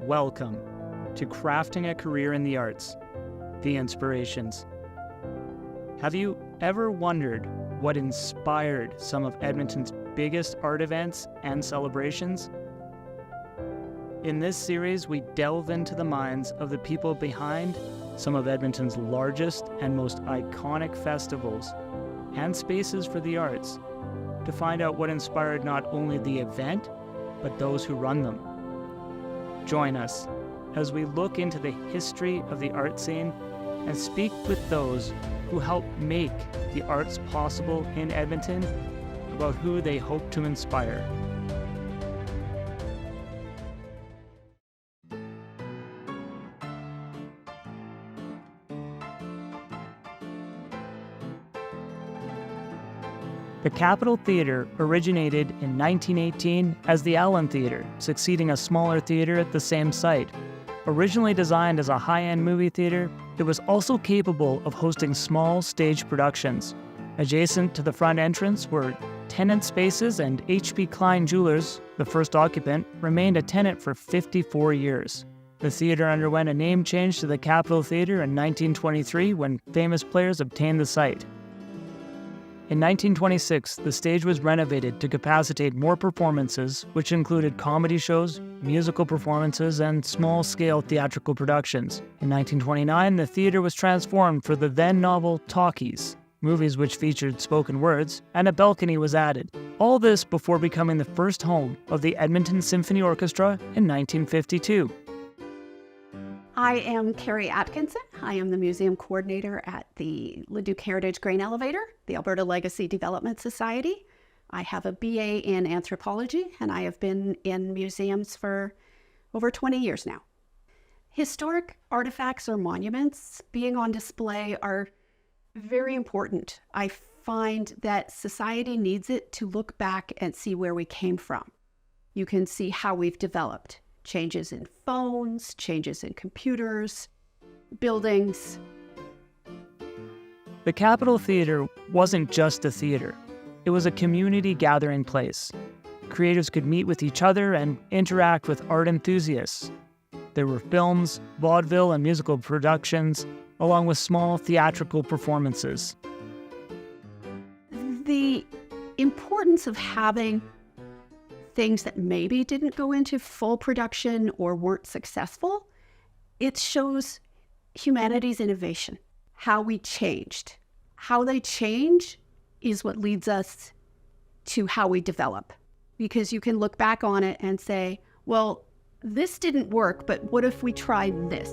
Welcome to Crafting a Career in the Arts, The Inspirations. Have you ever wondered what inspired some of Edmonton's biggest art events and celebrations? In this series, we delve into the minds of the people behind some of Edmonton's largest and most iconic festivals and spaces for the arts to find out what inspired not only the event, but those who run them. Join us as we look into the history of the art scene and speak with those who help make the arts possible in Edmonton about who they hope to inspire. The Capitol Theatre originated in 1918 as the Allen Theatre, succeeding a smaller theatre at the same site. Originally designed as a high-end movie theatre, it was also capable of hosting small stage productions. Adjacent to the front entrance were tenant spaces, and H.B. Klein Jewelers, the first occupant, remained a tenant for 54 years. The theatre underwent a name change to the Capitol Theatre in 1923 when famous players obtained the site. In 1926, the stage was renovated to capacitate more performances, which included comedy shows, musical performances, and small-scale theatrical productions. In 1929, the theatre was transformed for the then-novel talkies, movies which featured spoken words, and a balcony was added. All this before becoming the first home of the Edmonton Symphony Orchestra in 1952. I am Carrie Atkinson. I am the museum coordinator at the Leduc Heritage Grain Elevator, the Alberta Legacy Development Society. I have a BA in anthropology, and I have been in museums for over 20 years now. Historic artifacts or monuments being on display are very important. I find that society needs it to look back and see where we came from. You can see how we've developed. Changes in phones, changes in computers, buildings. The Capitol Theatre wasn't just a theatre. It was a community gathering place. Creators could meet with each other and interact with art enthusiasts. There were films, vaudeville, and musical productions, along with small theatrical performances. The importance of having things that maybe didn't go into full production or weren't successful, it shows humanity's innovation, how we changed. How they change is what leads us to how we develop. Because you can look back on it and say, well, this didn't work, but what if we tried this?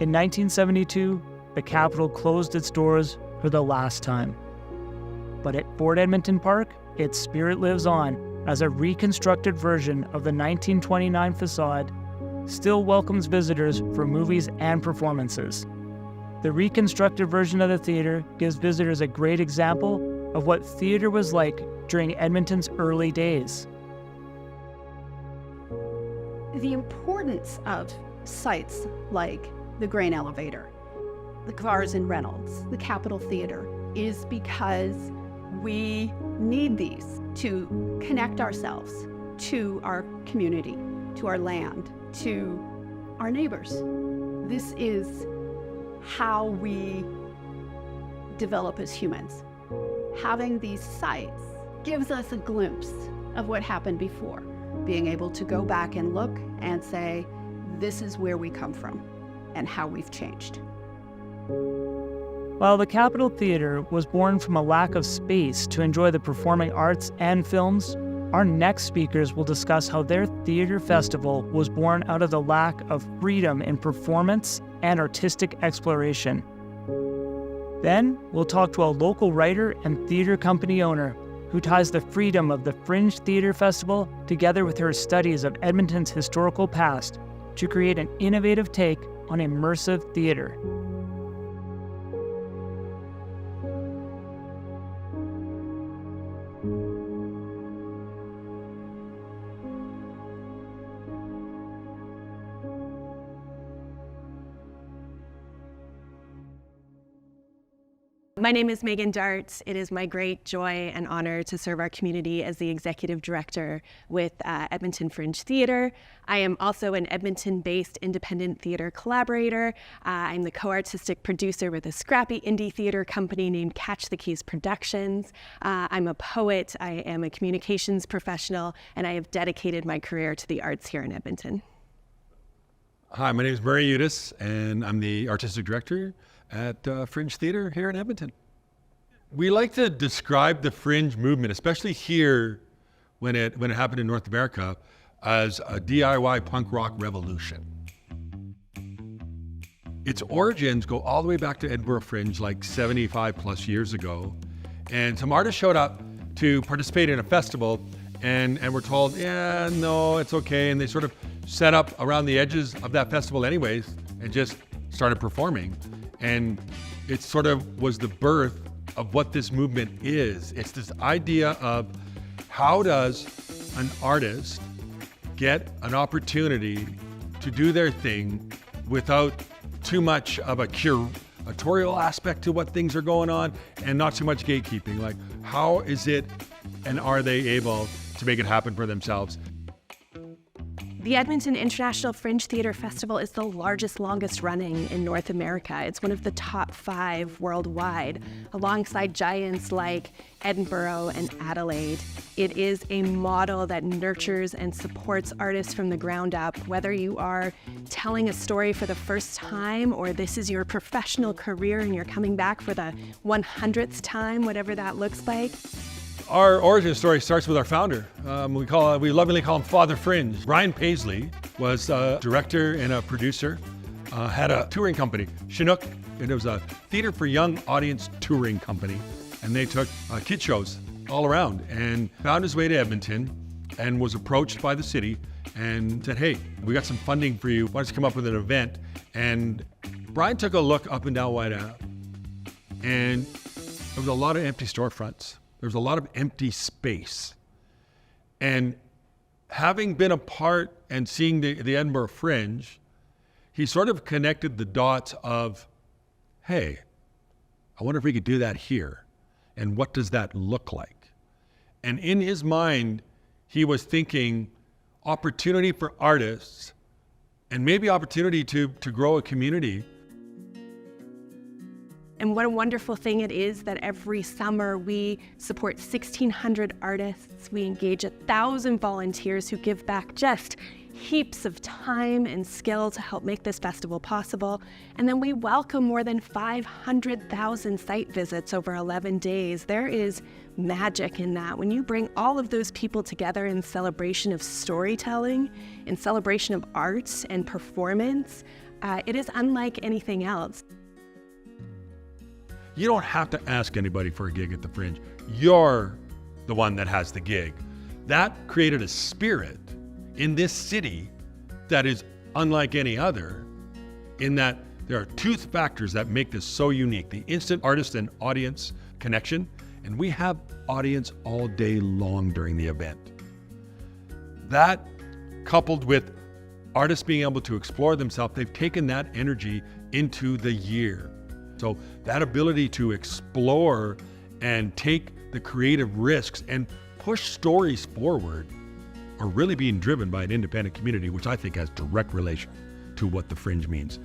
In 1972, the Capitol closed its doors for the last time. But at Fort Edmonton Park, its spirit lives on as a reconstructed version of the 1929 facade still welcomes visitors for movies and performances. The reconstructed version of the theatre gives visitors a great example of what theatre was like during Edmonton's early days. The importance of sites like the Grain Elevator, the Cars and Reynolds, the Capitol Theatre is because we need these to connect ourselves to our community, to our land, to our neighbors. This is how we develop as humans. Having these sites gives us a glimpse of what happened before, being able to go back and look and say, this is where we come from and how we've changed. While the Capitol Theatre was born from a lack of space to enjoy the performing arts and films, our next speakers will discuss how their theatre festival was born out of the lack of freedom in performance and artistic exploration. Then, we'll talk to a local writer and theatre company owner who ties the freedom of the Fringe Theatre Festival together with her studies of Edmonton's historical past to create an innovative take on immersive theatre. My name is Magan. It is my great joy and honor to serve our community as the Executive Director with Edmonton Fringe Theatre. I am also an Edmonton-based independent theatre collaborator. I'm the co-artistic producer with a scrappy indie theatre company named Catch the Keys Productions. I'm a poet, I am a communications professional, and I have dedicated my career to the arts here in Edmonton. Hi, my name is Utas, and I'm the Artistic Director at Fringe Theatre here in Edmonton. We like to describe the Fringe movement, especially here when it happened in North America, as a DIY punk rock revolution. Its origins go all the way back to Edinburgh Fringe, like 75 plus years ago. And some artists showed up to participate in a festival and were told, yeah, no, it's okay. And they sort of set up around the edges of that festival anyways and just started performing. And it sort of was the birth of what this movement is. It's this idea of how does an artist get an opportunity to do their thing without too much of a curatorial aspect to what things are going on and not too much gatekeeping. Like, how is it and are they able to make it happen for themselves? The Edmonton International Fringe Theatre Festival is the largest, longest running in North America. It's one of the top 5 worldwide, alongside giants like Edinburgh and Adelaide. It is a model that nurtures and supports artists from the ground up, whether you are telling a story for the first time or this is your professional career and you're coming back for the 100th time, whatever that looks like. Our origin story starts with our founder. We lovingly call him Father Fringe. Brian Paisley was a director and a producer, had a touring company, Chinook, and it was a theater for young audience touring company. And they took kid shows all around and found his way to Edmonton and was approached by the city and said, hey, we got some funding for you. Why don't you come up with an event? And Brian took a look up and down White Ave, and there was a lot of empty storefronts. There's a lot of empty space. And having been a part and seeing the Edinburgh Fringe, he sort of connected the dots of, hey, I wonder if we could do that here. And what does that look like? And in his mind, he was thinking opportunity for artists and maybe opportunity to grow a community. And what a wonderful thing it is that every summer we support 1,600 artists. We engage 1,000 volunteers who give back just heaps of time and skill to help make this festival possible. And then we welcome more than 500,000 site visits over 11 days. There is magic in that. When you bring all of those people together in celebration of storytelling, in celebration of art and performance, it is unlike anything else. You don't have to ask anybody for a gig at the Fringe. You're the one that has the gig. That created a spirit in this city that is unlike any other, in that there are 2 factors that make this so unique: the instant artist and audience connection, and we have audience all day long during the event. That, coupled with artists being able to explore themselves, they've taken that energy into the year. So that ability to explore and take the creative risks and push stories forward are really being driven by an independent community, which I think has direct relation to what the Fringe means.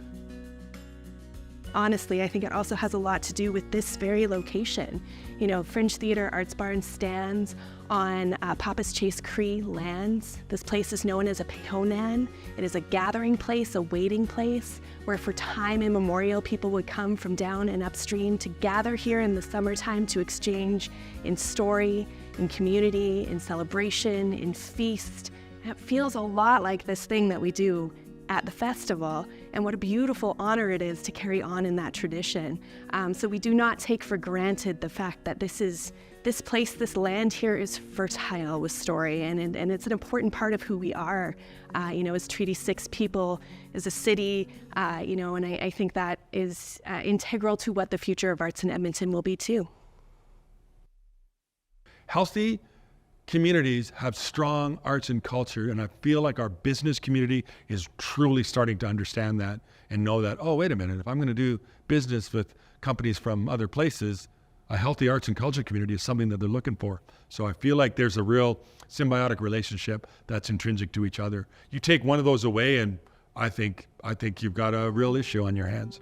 Honestly, I think it also has a lot to do with this very location. You know, Fringe Theatre Arts Barn stands on Papas Chase Cree lands. This place is known as a pehonan. It is a gathering place, a waiting place, where for time immemorial people would come from down and upstream to gather here in the summertime to exchange in story, in community, in celebration, in feast. It feels a lot like this thing that we do at the festival, and what a beautiful honor it is to carry on in that tradition. So we do not take for granted the fact that this place, this land here is fertile with story, and it's an important part of who we are, as Treaty 6 people, as a city, and I think that is integral to what the future of arts in Edmonton will be too. Healthy communities have strong arts and culture, and I feel like our business community is truly starting to understand that and know that, oh, wait a minute, if I'm going to do business with companies from other places, a healthy arts and culture community is something that they're looking for. So I feel like there's a real symbiotic relationship that's intrinsic to each other. You take one of those away, and I think you've got a real issue on your hands.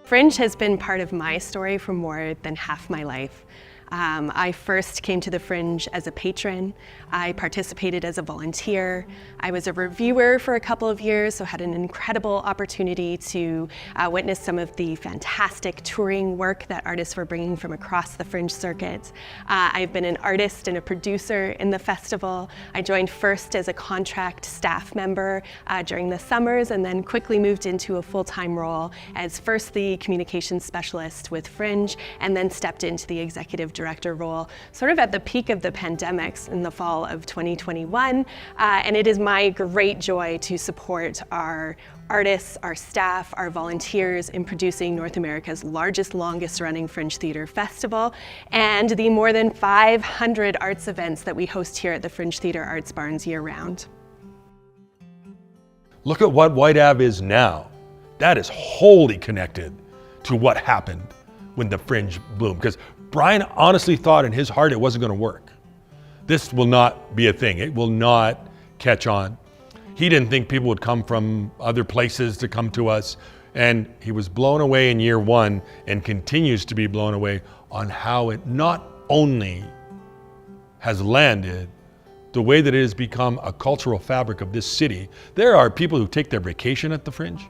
Fringe has been part of my story for more than half my life. I first came to the Fringe as a patron. I participated as a volunteer. I was a reviewer for a couple of years, so had an incredible opportunity to witness some of the fantastic touring work that artists were bringing from across the Fringe circuit. I've been an artist and a producer in the festival. I joined first as a contract staff member during the summers, and then quickly moved into a full-time role as first the communications specialist with Fringe, and then stepped into the executive director role sort of at the peak of the pandemics in the fall of 2021. And it is my great joy to support our artists, our staff, our volunteers in producing North America's largest, longest running Fringe Theatre Festival, and the more than 500 arts events that we host here at the Fringe Theatre Arts Barns year round. Look at what White Ave is now. That is wholly connected to what happened when the Fringe bloomed. Because Brian honestly thought in his heart it wasn't going to work. This will not be a thing. It will not catch on. He didn't think people would come from other places to come to us. And he was blown away in year one and continues to be blown away on how it not only has landed, the way that it has become a cultural fabric of this city. There are people who take their vacation at the Fringe.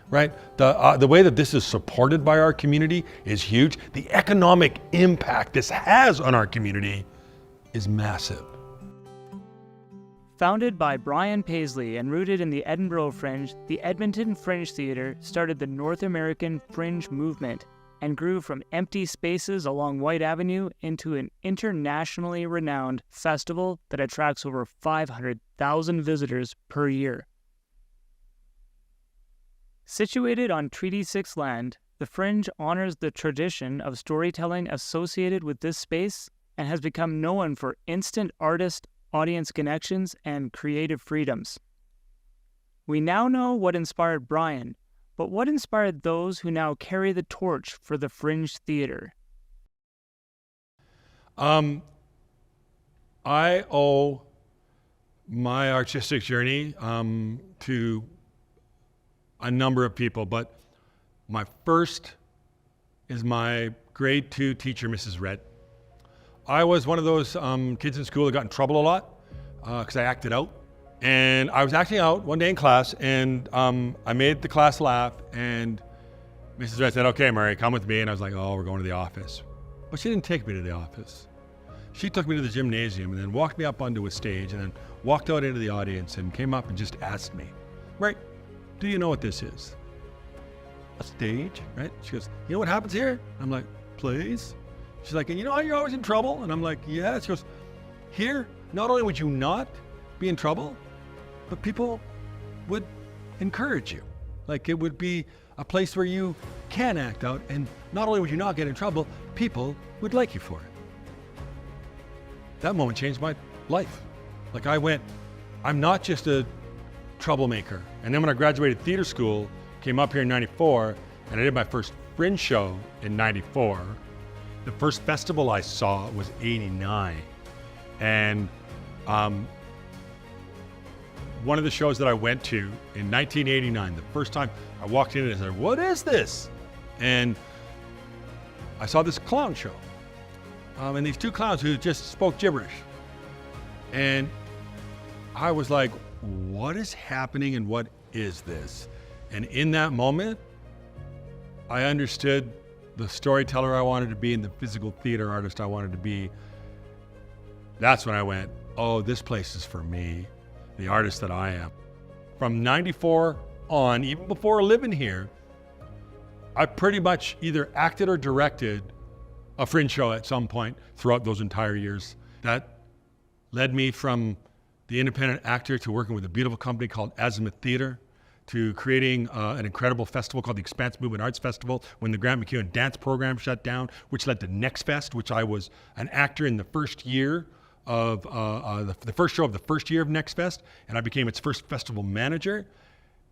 Right? The way that this is supported by our community is huge. The economic impact this has on our community is massive. Founded by Brian Paisley and rooted in the Edinburgh Fringe, the Edmonton Fringe Theatre started the North American Fringe movement and grew from empty spaces along White Avenue into an internationally renowned festival that attracts over 500,000 visitors per year. Situated on Treaty 6 land, the Fringe honors the tradition of storytelling associated with this space and has become known for instant artist-audience connections and creative freedoms. We now know what inspired Brian, but what inspired those who now carry the torch for the Fringe Theatre? I owe my artistic journey to a number of people, but my first is my grade 2 teacher, Mrs. Red. I was one of those kids in school that got in trouble a lot because I acted out. And I was acting out one day in class, and I made the class laugh, and Mrs. Red said, "Okay, Murray, come with me." And I was like, "Oh, we're going to the office." But she didn't take me to the office. She took me to the gymnasium and then walked me up onto a stage and then walked out into the audience and came up and just asked me, "Right, do you know what this is?" "A stage," right? She goes, "You know what happens here?" I'm like, "Please." She's like, "And you know how you're always in trouble?" And I'm like, "Yeah." She goes, "Here, not only would you not be in trouble, but people would encourage you. Like, it would be a place where you can act out, and not only would you not get in trouble, people would like you for it." That moment changed my life. Like, I went, I'm not just a troublemaker. And then when I graduated theater school, came up here in '94, and I did my first Fringe show in '94. The first festival I saw was '89. And one of the shows that I went to in 1989, the first time I walked in and I said, "What is this?" And I saw this clown show. And these two clowns who just spoke gibberish. And I was like, what is happening and what is this? And in that moment, I understood the storyteller I wanted to be and the physical theater artist I wanted to be. That's when I went, oh, this place is for me, the artist that I am. From '94 on, even before living here, I pretty much either acted or directed a Fringe show at some point throughout those entire years. That led me from the independent actor to working with a beautiful company called Azimuth Theater, to creating an incredible festival called the Expanse Movement Arts Festival when the Grant McEwen dance program shut down, which led to Next Fest, which I was an actor in the first year of the first show of the first year of Next Fest, and I became its first festival manager.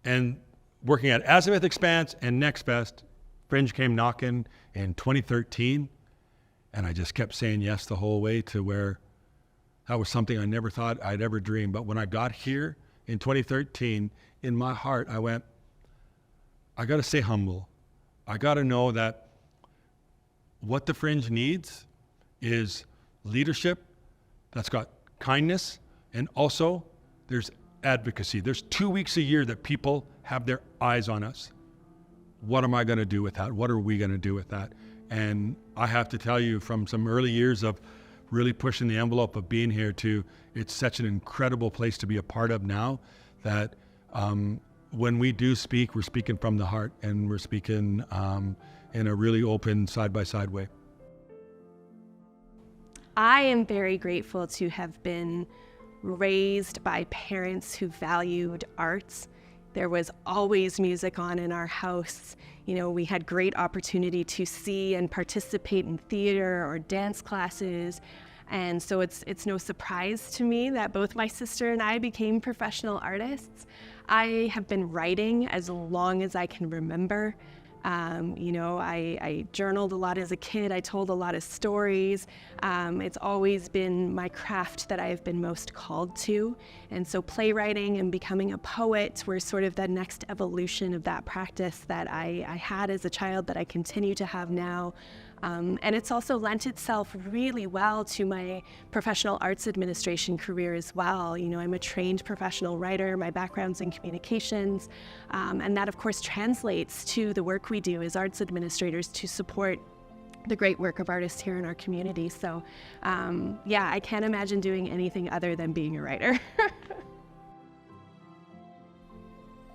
And working at Azimuth, Expanse, and Next Fest, Fringe came knocking in 2013, and I just kept saying yes the whole way, to where that was something I never thought I'd ever dream. But when I got here in 2013, in my heart, I went, I got to stay humble. I got to know that what the Fringe needs is leadership that's got kindness, and also there's advocacy. There's 2 weeks a year that people have their eyes on us. What am I going to do with that? What are we going to do with that? And I have to tell you, from some early years of really pushing the envelope of being here to, it's such an incredible place to be a part of now, that when we do speak, we're speaking from the heart, and we're speaking in a really open, side-by-side way. I am very grateful to have been raised by parents who valued arts. There was always music on in our house. You know, we had great opportunity to see and participate in theater or dance classes. And so it's no surprise to me that both my sister and I became professional artists. I have been writing as long as I can remember. I journaled a lot as a kid. I told a lot of stories. It's always been my craft that I have been most called to. And so playwriting and becoming a poet were sort of the next evolution of that practice that I had as a child, that I continue to have now. And it's also lent itself really well to my professional arts administration career as well. You know, I'm a trained professional writer. My background's in communications. And that, of course, translates to the work we do as arts administrators to support the great work of artists here in our community. So, I can't imagine doing anything other than being a writer.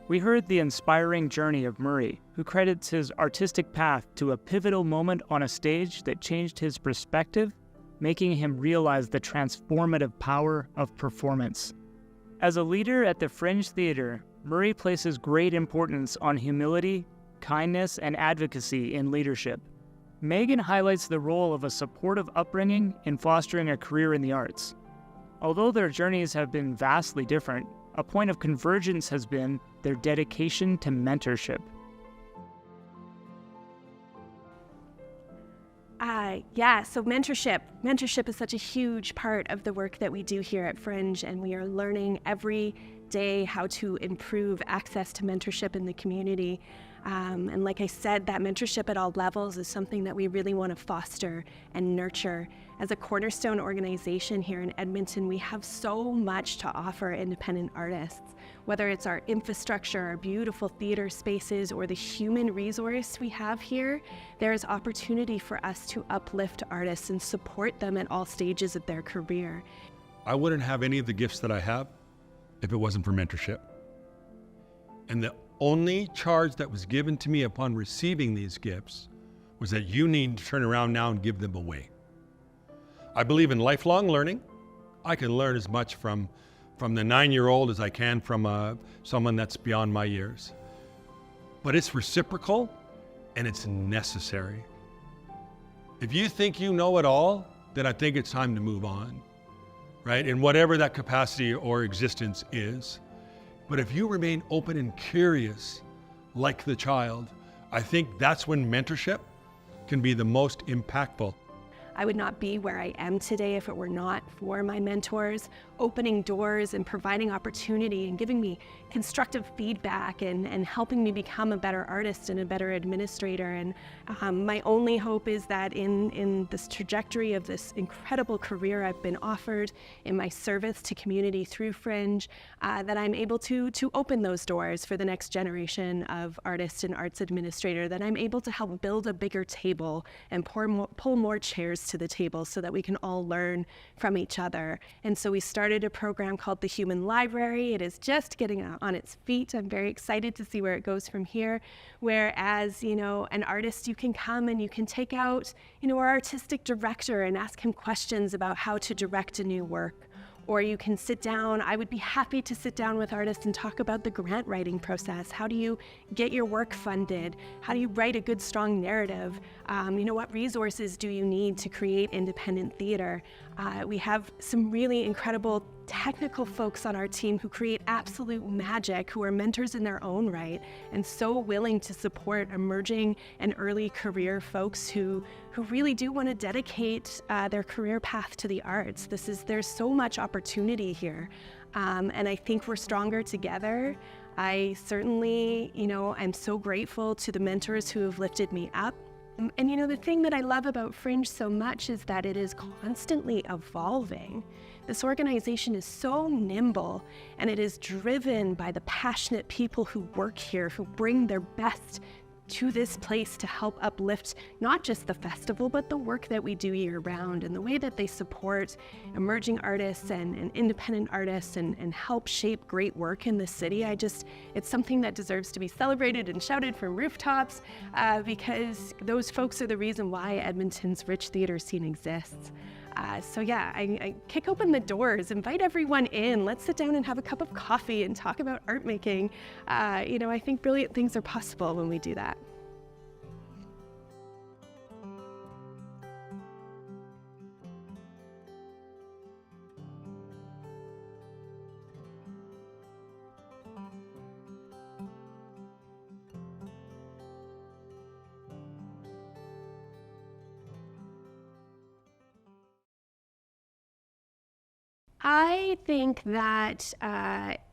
We heard the inspiring journey of Murray, who credits his artistic path to a pivotal moment on a stage that changed his perspective, making him realize the transformative power of performance. As a leader at the Fringe Theatre, Murray places great importance on humility, kindness, and advocacy in leadership. Magan highlights the role of a supportive upbringing in fostering a career in the arts. Although their journeys have been vastly different, a point of convergence has been their dedication to mentorship. So mentorship is such a huge part of the work that we do here at Fringe, and we are learning every day how to improve access to mentorship in the community. And like I said, that mentorship at all levels is something that we really want to foster and nurture. As a cornerstone organization here in Edmonton, we have so much to offer independent artists. Whether it's our infrastructure, our beautiful theater spaces, or the human resource we have here, there is opportunity for us to uplift artists and support them at all stages of their career. I wouldn't have any of the gifts that I have if it wasn't for mentorship. And the only charge that was given to me upon receiving these gifts was that you need to turn around now and give them away. I believe in lifelong learning. I can learn as much from the 9-year-old as I can from someone that's beyond my years. But it's reciprocal and it's necessary. If you think you know it all, then I think it's time to move on, right? In whatever that capacity or existence is. But if you remain open and curious, like the child, I think that's when mentorship can be the most impactful. I would not be where I am today if it were not for my mentors, opening doors and providing opportunity and giving me constructive feedback and helping me become a better artist and a better administrator. And my only hope is that in this trajectory of this incredible career I've been offered in my service to community through Fringe, that I'm able to open those doors for the next generation of artists and arts administrator, that I'm able to help build a bigger table and pull more chairs to the table so that we can all learn from each other. And so we started a program called the Human Library. It is just getting on its feet. I'm very excited to see where it goes from here. Whereas, an artist, you can come and you can take out, our artistic director and ask him questions about how to direct a new work. or you can sit down. I would be happy to sit down with artists and talk about the grant writing process. How do you get your work funded? How do you write a good, strong narrative? What resources do you need to create independent theater? We have some really incredible technical folks on our team who create absolute magic, who are mentors in their own right, and so willing to support emerging and early career folks who really do want to dedicate their career path to the arts. There's so much opportunity here, and I think we're stronger together. I certainly, I'm so grateful to the mentors who have lifted me up. And the thing that I love about Fringe so much is that it is constantly evolving. This organization is so nimble, and it is driven by the passionate people who work here, who bring their best to this place to help uplift not just the festival, but the work that we do year round, and the way that they support emerging artists and independent artists and help shape great work in the city. It's something that deserves to be celebrated and shouted from rooftops, because those folks are the reason why Edmonton's rich theater scene exists. I kick open the doors, invite everyone in. Let's sit down and have a cup of coffee and talk about art making. I think brilliant things are possible when we do that. I think that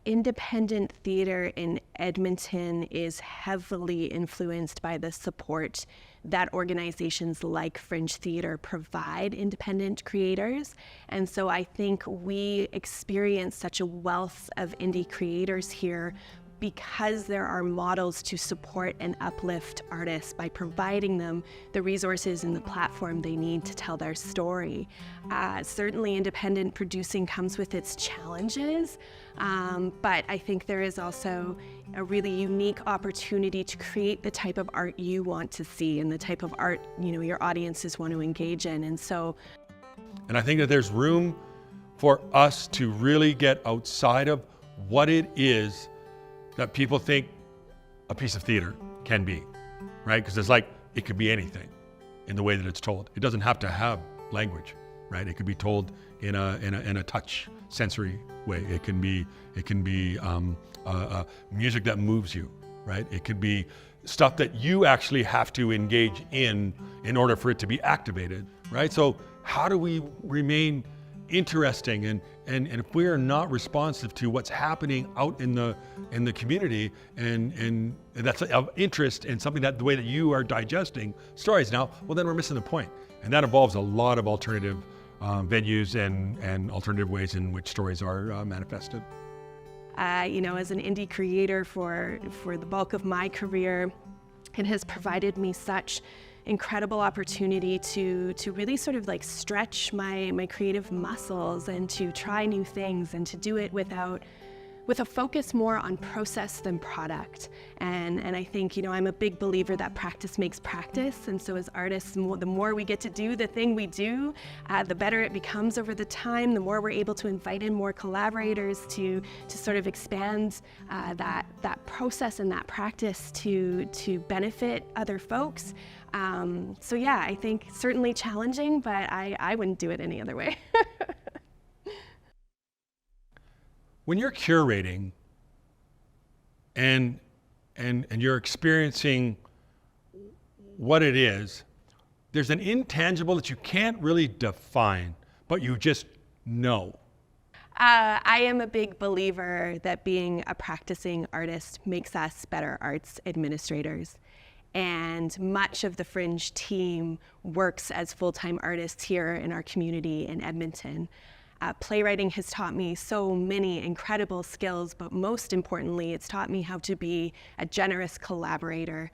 independent theater in Edmonton is heavily influenced by the support that organizations like Fringe Theatre provide independent creators. And so I think we experience such a wealth of indie creators here because there are models to support and uplift artists by providing them the resources and the platform they need to tell their story. Certainly independent producing comes with its challenges, but I think there is also a really unique opportunity to create the type of art you want to see and the type of art your audiences want to engage in. And I think that there's room for us to really get outside of what it is that people think a piece of theater can be, right? Because it could be anything in the way that it's told. It doesn't have to have language, right? It could be told in a touch sensory way. It can be music that moves you, right? It could be stuff that you actually have to engage in order for it to be activated, right? So how do we remain interesting and if we are not responsive to what's happening out in the community and that's of interest and something that the way that you are digesting stories now, well then we're missing the point. And that involves a lot of alternative venues and alternative ways in which stories are manifested. As an indie creator for the bulk of my career, it has provided me such incredible opportunity to really sort of stretch my creative muscles and to try new things and to do it with a focus more on process than product. And I think, I'm a big believer that practice makes practice. And so as artists, the more we get to do the thing we do, the better it becomes over the time, the more we're able to invite in more collaborators to sort of expand that process and that practice to benefit other folks. I think certainly challenging, but I wouldn't do it any other way. When you're curating and you're experiencing what it is, there's an intangible that you can't really define, but you just know. I am a big believer that being a practicing artist makes us better arts administrators. And much of the Fringe team works as full-time artists here in our community in Edmonton. Playwriting has taught me so many incredible skills, but most importantly, it's taught me how to be a generous collaborator.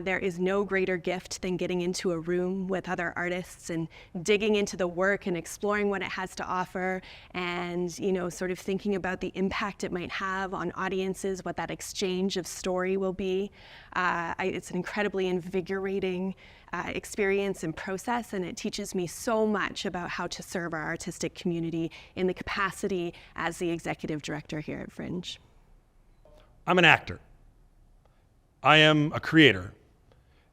There is no greater gift than getting into a room with other artists and digging into the work and exploring what it has to offer and, sort of thinking about the impact it might have on audiences, what that exchange of story will be. It's an incredibly invigorating experience and process, and it teaches me so much about how to serve our artistic community in the capacity as the executive director here at Fringe. I'm an actor. I am a creator,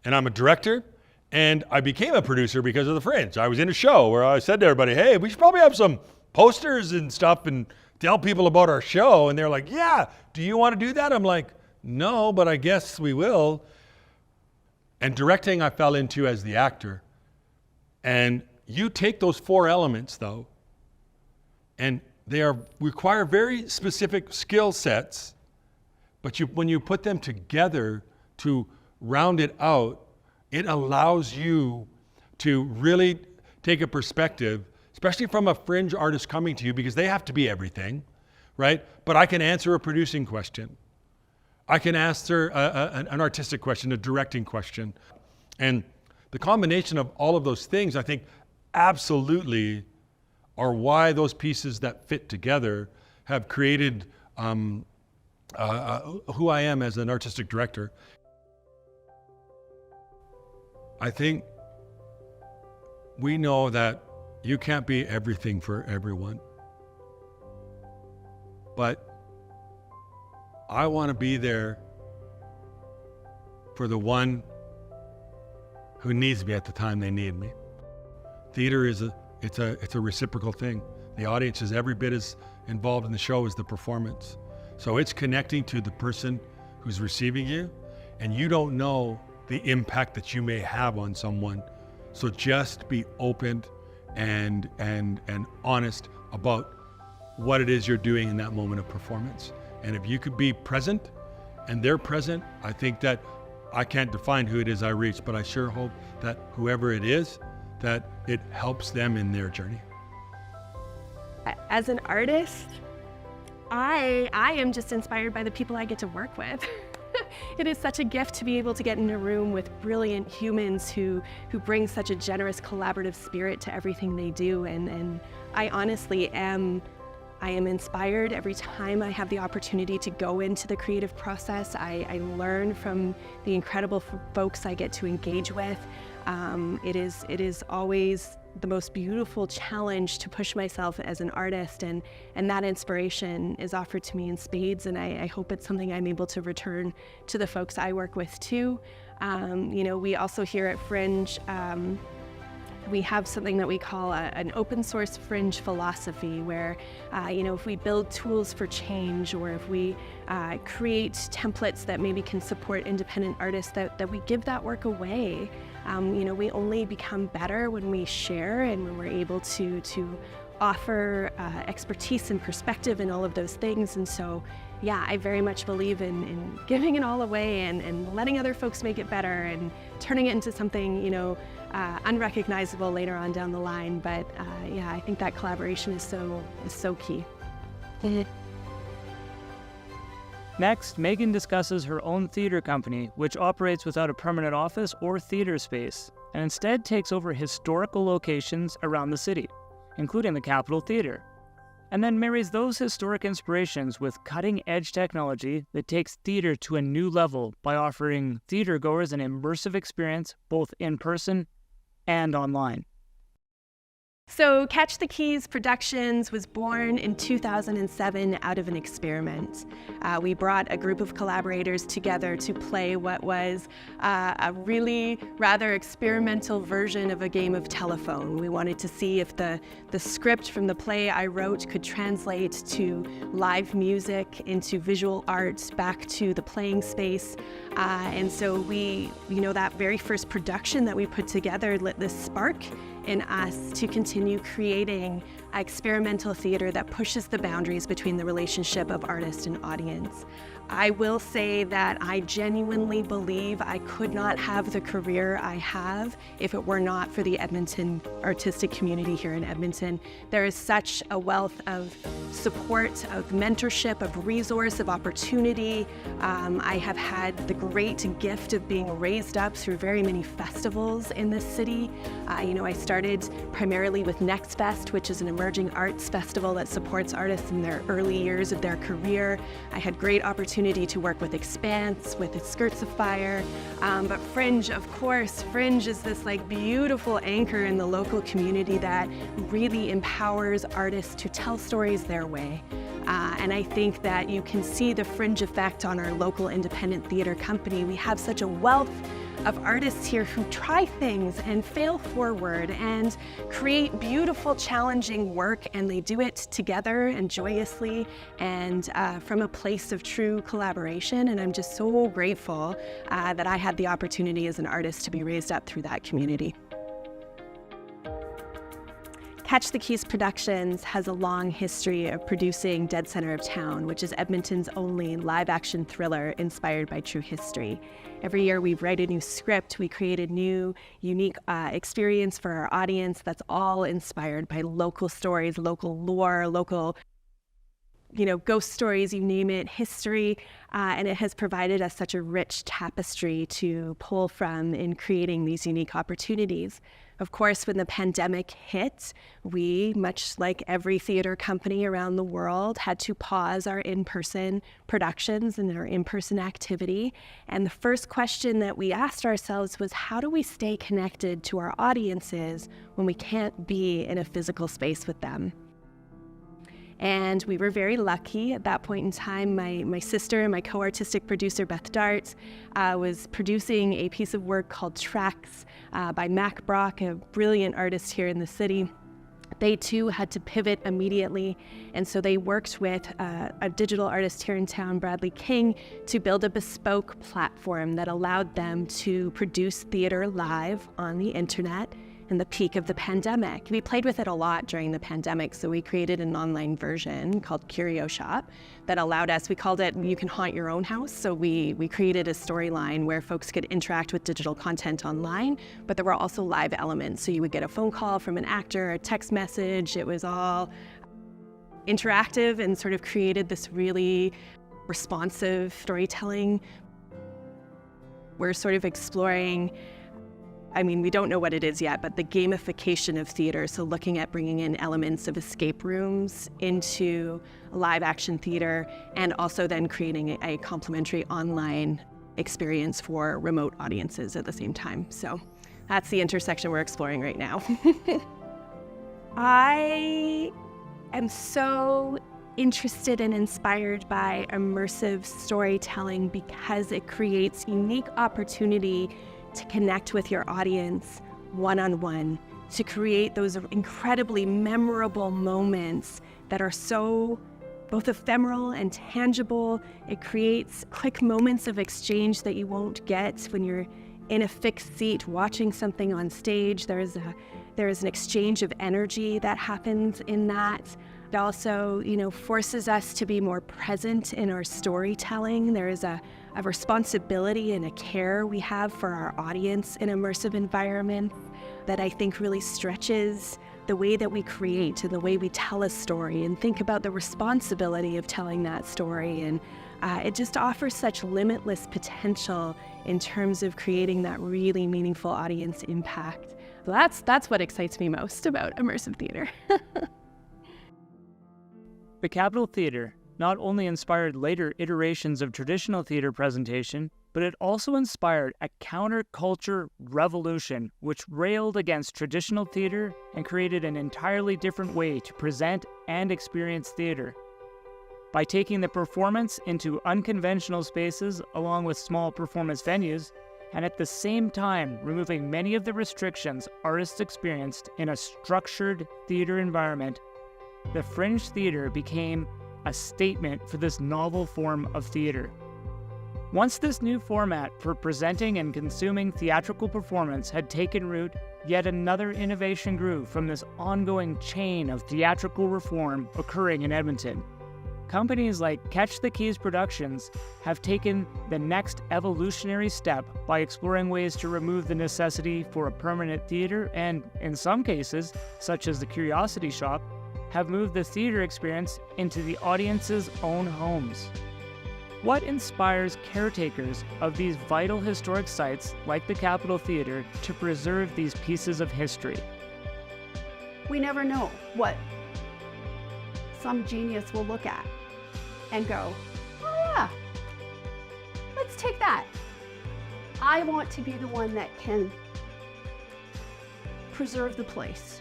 and I'm a director, and I became a producer because of the Fringe. I was in a show where I said to everybody, hey, we should probably have some posters and stuff and tell people about our show. And they're like, yeah, do you want to do that? I'm like, no, but I guess we will. And directing I fell into as the actor. And you take those 4 elements though, and they require very specific skill sets, but when you put them together to round it out, it allows you to really take a perspective, especially from a Fringe artist coming to you, because they have to be everything, right? But I can answer a producing question. I can answer an artistic question, a directing question. And the combination of all of those things, I think, absolutely are why those pieces that fit together have created who I am as an artistic director. I think we know that you can't be everything for everyone. But I want to be there for the one who needs me at the time they need me. Theater is it's a reciprocal thing. The audience is every bit as involved in the show as the performance. So it's connecting to the person who's receiving you, and you don't know the impact that you may have on someone. So just be open and honest about what it is you're doing in that moment of performance. And if you could be present and they're present, I think that I can't define who it is I reach, but I sure hope that whoever it is, that it helps them in their journey. As an artist, I am just inspired by the people I get to work with. It is such a gift to be able to get in a room with brilliant humans who bring such a generous collaborative spirit to everything they do, and I honestly am inspired every time I have the opportunity to go into the creative process. I learn from the incredible folks I get to engage with. It is always the most beautiful challenge to push myself as an artist, and that inspiration is offered to me in spades, and I hope it's something I'm able to return to the folks I work with too. You know, we also here at Fringe, we have something that we call an open source Fringe philosophy, where you know, if we build tools for change, or if we create templates that maybe can support independent artists, that we give that work away. You know, we only become better when we share and when we're able to offer expertise and perspective and all of those things. And so, yeah, I very much believe in giving it all away and letting other folks make it better and turning it into something, you know, unrecognizable later on down the line. But yeah, I think that collaboration is so key. Next, Magan discusses her own theater company, which operates without a permanent office or theater space, and instead takes over historical locations around the city, including the Capitol Theatre, and then marries those historic inspirations with cutting-edge technology that takes theater to a new level by offering theatergoers an immersive experience both in person and online. So Catch the Keys Productions was born in 2007 out of an experiment. We brought a group of collaborators together to play what was a really rather experimental version of a game of telephone. We wanted to see if the script from the play I wrote could translate to live music, into visual art, back to the playing space. And so we, you know, that very first production that we put together lit this spark in us to continue creating experimental theater that pushes the boundaries between the relationship of artist and audience. I will say that I genuinely believe I could not have the career I have if it were not for the Edmonton artistic community here in Edmonton. There is such a wealth of support, of mentorship, of resource, of opportunity. I have had the great gift of being raised up through very many festivals in this city. You know, I started started primarily with Next Fest, which is an emerging arts festival that supports artists in their early years of their career. I had great opportunity to work with Expanse, with Skirts of Fire, but Fringe, of course, Fringe is this like beautiful anchor in the local community that really empowers artists to tell stories their way. And I think that you can see the Fringe effect on our local independent theater company. We have such a wealth of artists here who try things and fail forward and create beautiful, challenging work, and they do it together and joyously and from a place of true collaboration. And I'm just so grateful that I had the opportunity as an artist to be raised up through that community. Catch the Keys Productions has a long history of producing Dead Center of Town, which is Edmonton's only live-action thriller inspired by true history. Every year we write a new script, we create a new, unique experience for our audience that's all inspired by local stories, local lore, local ghost stories, you name it, history, and it has provided us such a rich tapestry to pull from in creating these unique opportunities. Of course, when the pandemic hit, we, much like every theater company around the world, had to pause our in-person productions and our in-person activity. And the first question that we asked ourselves was, how do we stay connected to our audiences when we can't be in a physical space with them? And we were very lucky at that point in time. My sister and my co-artistic producer, Beth Darts, was producing a piece of work called Tracks by Mac Brock, a brilliant artist here in the city. They too had to pivot immediately, and so they worked with a digital artist here in town, Bradley King, to build a bespoke platform that allowed them to produce theater live on the internet in the peak of the pandemic. We played with it a lot during the pandemic, so we created an online version called Curio Shop that allowed us, we called it You Can Haunt Your Own House. So we created a storyline where folks could interact with digital content online, but there were also live elements. So you would get a phone call from an actor, a text message. It was all interactive and sort of created this really responsive storytelling. We're sort of exploring, we don't know what it is yet, but the gamification of theater. So looking at bringing in elements of escape rooms into live action theater, and also then creating a complementary online experience for remote audiences at the same time. So that's the intersection we're exploring right now. I am so interested and inspired by immersive storytelling because it creates unique opportunity to connect with your audience one-on-one, to create those incredibly memorable moments that are so both ephemeral and tangible. It creates quick moments of exchange that you won't get when you're in a fixed seat watching something on stage. There is an exchange of energy that happens in that. It also, forces us to be more present in our storytelling. There is a responsibility and a care we have for our audience in immersive environments that I think really stretches the way that we create and the way we tell a story and think about the responsibility of telling that story. And it just offers such limitless potential in terms of creating that really meaningful audience impact. So that's what excites me most about immersive theater. The Capitol Theatre not only inspired later iterations of traditional theater presentation, but it also inspired a counterculture revolution which railed against traditional theater and created an entirely different way to present and experience theater. By taking the performance into unconventional spaces along with small performance venues, and at the same time removing many of the restrictions artists experienced in a structured theater environment, the Fringe Theatre became a statement for this novel form of theater. Once this new format for presenting and consuming theatrical performance had taken root, yet another innovation grew from this ongoing chain of theatrical reform occurring in Edmonton. Companies like Catch the Keys Productions have taken the next evolutionary step by exploring ways to remove the necessity for a permanent theater and, in some cases, such as the Curiosity Shop, have moved the theater experience into the audience's own homes. What inspires caretakers of these vital historic sites like the Capitol Theatre to preserve these pieces of history? We never know what some genius will look at and go, oh yeah, let's take that. I want to be the one that can preserve the place,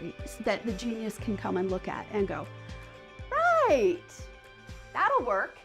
right? So that the genius can come and look at and go, right, that'll work.